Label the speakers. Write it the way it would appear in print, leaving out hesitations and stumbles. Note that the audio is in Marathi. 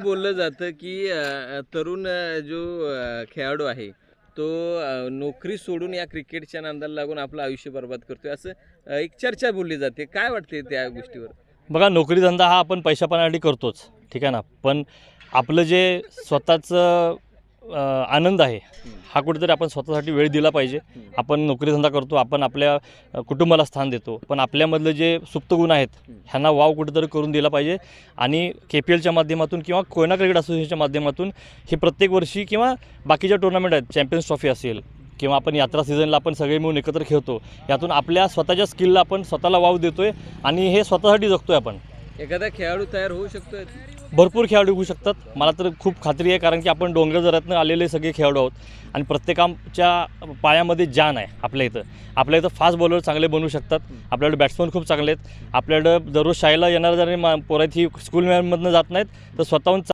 Speaker 1: बोललं जातं की तरुण जो खेळाडू आहे तो नोकरी सोडून या क्रिकेटच्या नादाला लागून आपलं आयुष्य बर्बाद करतोय असं एक चर्चा बोलली जाते. काय वाटते त्या गोष्टीवर?
Speaker 2: बघा, नोकरीधंदा हा आपण पैशापाण्यासाठी करतोच, ठीक आहे ना. पण आपलं जे स्वतःचं आनंद आहे हा कुठेतरी आपण स्वतःसाठी वेळ दिला पाहिजे. आपण नोकरीधंदा करतो, आपण आपल्या कुटुंबाला स्थान देतो, पण आपल्यामधले जे सुप्त गुण आहेत ह्यांना वाव कुठेतरी करून दिला पाहिजे. आणि KPLच्या माध्यमातून किंवा कोयना क्रिकेट असोसिएशनच्या माध्यमातून हे प्रत्येक वर्षी किंवा बाकीच्या टुर्नामेंट आहेत, चॅम्पियन्स ट्रॉफी असेल किंवा आपण यात्रा सीझनला आपण सगळे मिळून एकत्र खेळतो, यातून आपल्या स्वतःच्या स्किलला आपण स्वतःला वाव देतोय आणि हे स्वतःसाठी जगतोय आपण.
Speaker 1: एखादा खेळाडू तयार होऊ शकतोय?
Speaker 2: भरपूर खेळाडू होऊ शकतात, मला तर खूप खात्री आहे, कारण की आपण डोंगरदऱ्यातनं आलेले सगळे खेळाडू आहोत आणि प्रत्येकाच्या पायामध्ये जान आहे. आपल्या इथं फास्ट बॉलर चांगले बनवू शकतात, आपल्याकडे बॅट्समन खूप चांगले आहेत, आपल्याकडं दररोज शाळेला येणारे जरी पोरं आहेत ही स्कूलमधनं जात नाहीत तर स्वतःहून